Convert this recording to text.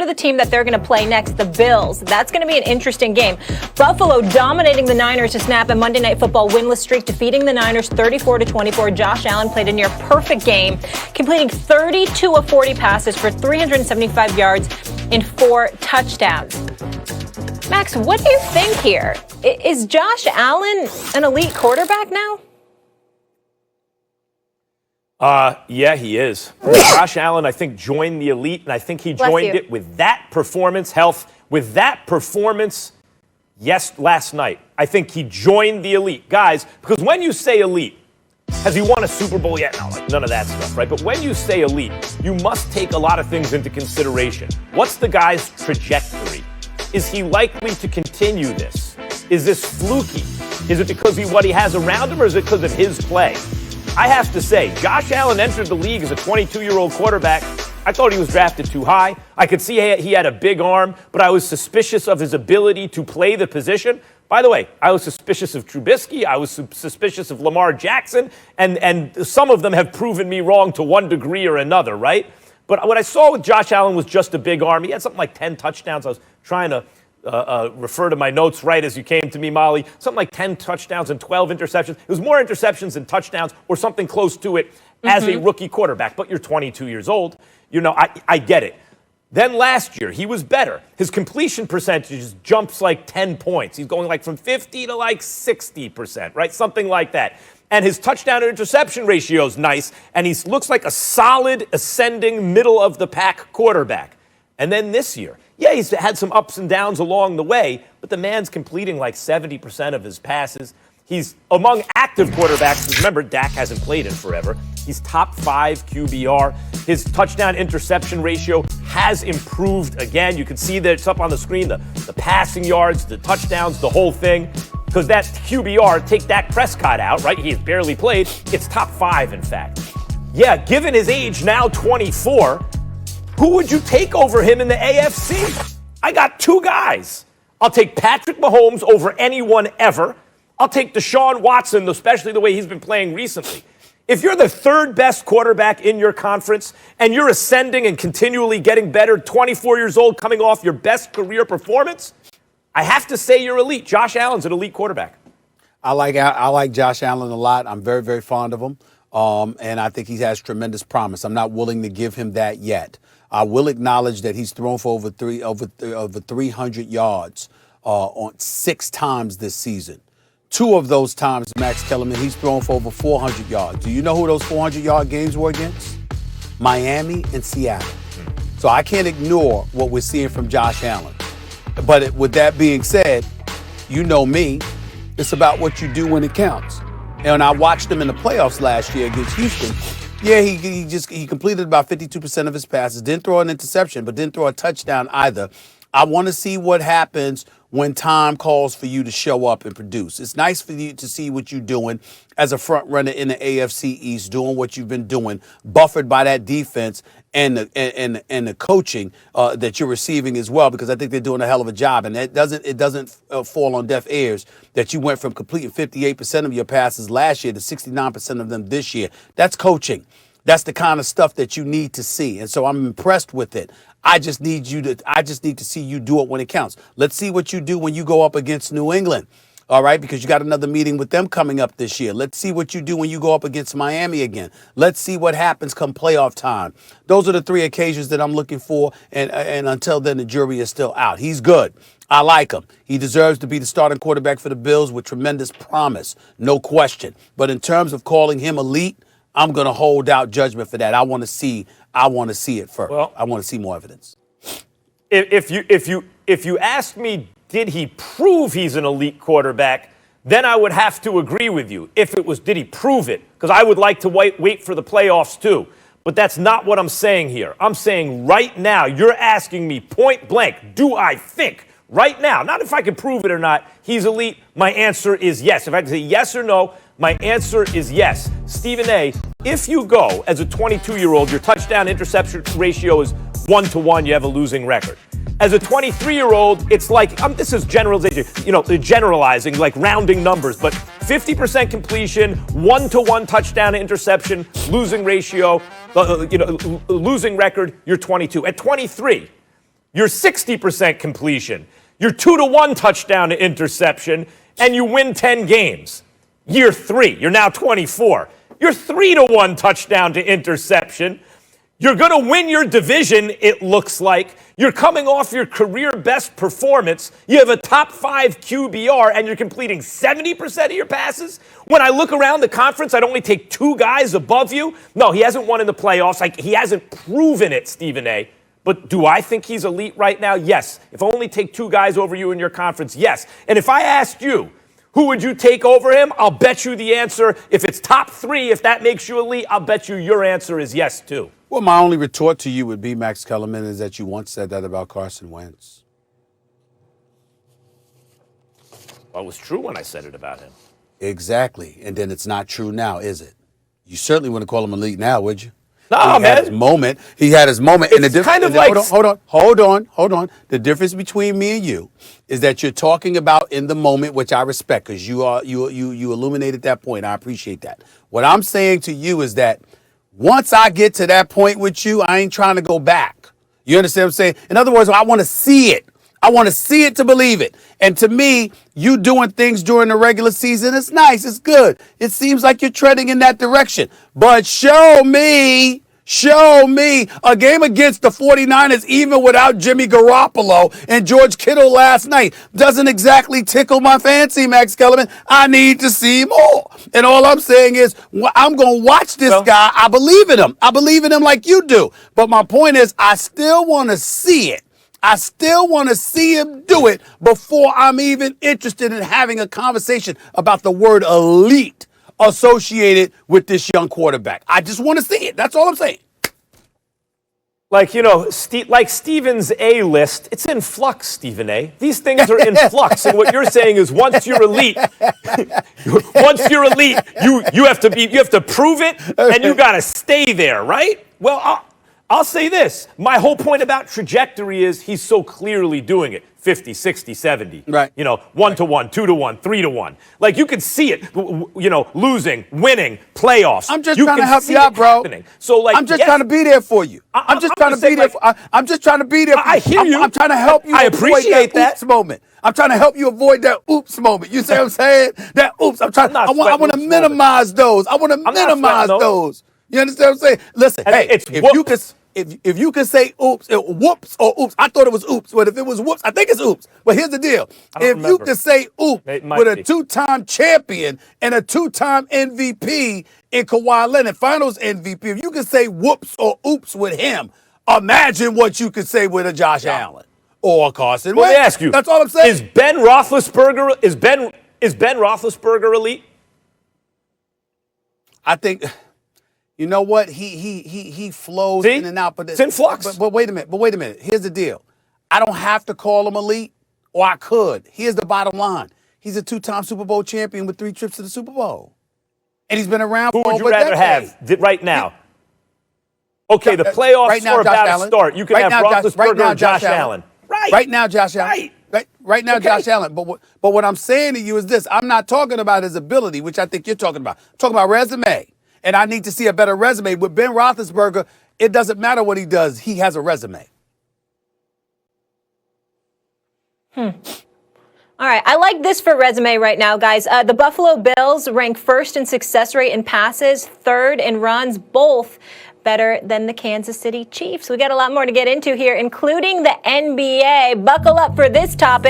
to the team that they're going to play next, the Bills. That's going to be an interesting game. Buffalo dominating the Niners to snap a Monday Night Football winless streak, defeating the Niners 34-24. Josh Allen played a near-perfect game, completing 32 of 40 passes for 375 yards and 4 touchdowns. Max, what do you think here? Is Josh Allen an elite quarterback now? Yeah, he is. Josh Allen, I think, joined the elite, and I think he joined it with that performance, last night. I think he joined the elite. Guys, because when you say elite, has he won a Super Bowl yet? No, like none of that stuff, right? But when you say elite, you must take a lot of things into consideration. What's the guy's trajectory? Is he likely to continue this? Is this fluky? Is it because of what he has around him, or is it because of his play? I have to say, Josh Allen entered the league as a 22-year-old quarterback. I thought he was drafted too high. I could see he had a big arm, but I was suspicious of his ability to play the position. By the way, I was suspicious of Trubisky. I was suspicious of Lamar Jackson, and some of them have proven me wrong to one degree or another, right? But what I saw with Josh Allen was just a big arm. He had something like 10 touchdowns. I was trying to refer to my notes right as you came to me, Molly. Something like 10 touchdowns and 12 interceptions. It was more interceptions than touchdowns or something close to it as a rookie quarterback. But you're 22 years old. You know, I get it. Then last year, he was better. His completion percentage jumps like 10 points. He's going like from 50 to like 60%, right? Something like that. And his touchdown to interception ratio is nice. And he looks like a solid, ascending, middle-of-the-pack quarterback. And then this year, yeah, he's had some ups and downs along the way, but the man's completing like 70% of his passes. He's among active quarterbacks, because remember, Dak hasn't played in forever. He's top 5 QBR. His touchdown-interception ratio has improved again. You can see that it's up on the screen, the passing yards, the touchdowns, the whole thing. Because that QBR, take Dak Prescott out, right? He has barely played. It's top 5, in fact. Yeah, given his age, now 24, who would you take over him in the AFC? I got 2 guys. I'll take Patrick Mahomes over anyone ever. I'll take Deshaun Watson, especially the way he's been playing recently. If you're the 3rd best quarterback in your conference and you're ascending and continually getting better, 24 years old, coming off your best career performance, I have to say you're elite. Josh Allen's an elite quarterback. I like Josh Allen a lot. I'm very, very fond of him. And I think he has tremendous promise. I'm not willing to give him that yet. I will acknowledge that he's thrown for over 300 yards on 6 times this season. 2 of those times, Max Kellerman, he's thrown for over 400 yards. Do you know who those 400-yard games were against? Miami and Seattle. So I can't ignore what we're seeing from Josh Allen. But with that being said, you know me, it's about what you do when it counts. And I watched him in the playoffs last year against Houston. Yeah, he completed about 52% of his passes, didn't throw an interception, but didn't throw a touchdown either. I want to see what happens when time calls for you to show up and produce. It's nice for you to see what you're doing as a front runner in the AFC East, doing what you've been doing, buffered by that defense and the coaching that you're receiving as well, because I think they're doing a hell of a job. And it doesn't fall on deaf ears that you went from completing 58% of your passes last year to 69% of them this year. That's coaching. That's the kind of stuff that you need to see. And so I'm impressed with it. I just need to see you do it when it counts. Let's see what you do when you go up against New England. All right, because you got another meeting with them coming up this year. Let's see what you do when you go up against Miami again. Let's see what happens come playoff time. Those are the 3 occasions that I'm looking for, and until then, the jury is still out. He's good. I like him. He deserves to be the starting quarterback for the Bills with tremendous promise, no question. But in terms of calling him elite, I'm going to hold out judgment for that. I want to see it first. Well, I want to see more evidence. If you ask me, did he prove he's an elite quarterback, then I would have to agree with you. If it was, did he prove it? Because I would like to wait for the playoffs too. But that's not what I'm saying here. I'm saying right now, you're asking me point blank, do I think right now, not if I can prove it or not, he's elite? My answer is yes. If I can say yes or no, my answer is yes. Stephen A., if you go as a 22-year-old, your touchdown interception ratio is 1-to-1, you have a losing record. As a 23-year-old, it's like, this is generalization, generalizing, like rounding numbers, but 50% completion, 1-to-1 touchdown to interception, losing ratio, losing record, you're 22. At 23, You're 60% completion. You're 2-to-1 touchdown to interception, and you win 10 games. Year 3, you're now 24. You're 3-to-1 touchdown to interception. You're going to win your division, it looks like. You're coming off your career best performance. You have a top 5 QBR, and you're completing 70% of your passes. When I look around the conference, I'd only take 2 guys above you. No, he hasn't won in the playoffs. He hasn't proven it, Stephen A. But do I think he's elite right now? Yes. If I only take 2 guys over you in your conference, yes. And if I asked you, who would you take over him? I'll bet you the answer. If it's top 3, if that makes you elite, I'll bet you your answer is yes, too. Well, my only retort to you would be, Max Kellerman, is that you once said that about Carson Wentz. Well, it was true when I said it about him. Exactly. And then it's not true now, is it? You certainly wouldn't call him elite now, would you? No, he man. Had his moment. He had his moment. It's kind of like... Hold on. The difference between me and you is that you're talking about in the moment, which I respect, because you illuminated that point. I appreciate that. What I'm saying to you is that once I get to that point with you, I ain't trying to go back. You understand what I'm saying? In other words, I want to see it. I want to see it to believe it. And to me, you doing things during the regular season, it's nice, it's good. It seems like you're treading in that direction. But show me a game against the 49ers, even without Jimmy Garoppolo and George Kittle last night, doesn't exactly tickle my fancy, Max Kellerman. I need to see more. And all I'm saying is, I'm going to watch this guy. I believe in him. I believe in him like you do. But my point is, I still want to see it. I still want to see him do it before I'm even interested in having a conversation about the word elite associated with this young quarterback. I just want to see it. That's all I'm saying. Like, like Steven's A list, it's in flux, Stephen A. These things are in flux. And what you're saying is once you're elite, you have to prove it, and you got to stay there, right? Well, I'll say this. My whole point about trajectory is he's so clearly doing it. 50, 60, 70. Right. 1-to-1, 2-to-1, 3-to-1. Like, you can see it, losing, winning, playoffs. I'm just trying to help you out, bro. Happening. So, like, I'm just trying to be there for you. I'm just trying to be there. I'm just trying to be there. I hear you. I'm trying to help you. I appreciate that oops moment. I'm trying to help you avoid that oops moment. You see what I'm saying? That oops. I want to minimize those. I want to minimize those. You understand what I'm saying? Listen, and hey, if you could say oops, whoops or oops, I thought it was oops, but if it was whoops, I think it's oops. But here's the deal. If you could say oops with a 2-time champion and a 2-time MVP in Kawhi Leonard, finals MVP, if you could say whoops or oops with him, imagine what you could say with a Josh Allen or a Carson Wentz. Let me ask you. That's all I'm saying. Is Ben Roethlisberger elite? I think... You know what? He flows in and out. But it's in flux. But wait a minute. Here's the deal. I don't have to call him elite, or I could. Here's the bottom line. He's a 2-time Super Bowl champion with 3 trips to the Super Bowl. And he's been around for over a decade. Who would you rather have right now? Okay, the playoffs right now, are Josh about Allen. to start. You can have Roethlisberger or Josh Allen. Right now, Josh Allen. Right now, Josh Allen. But what I'm saying to you is this. I'm not talking about his ability, which I think you're talking about. I'm talking about resume. And I need to see a better resume. With Ben Roethlisberger, it doesn't matter what he does. He has a resume. All right. I like this for resume right now, guys. The Buffalo Bills rank first in success rate in passes, third in runs, both better than the Kansas City Chiefs. We got a lot more to get into here, including the NBA. Buckle up for this topic.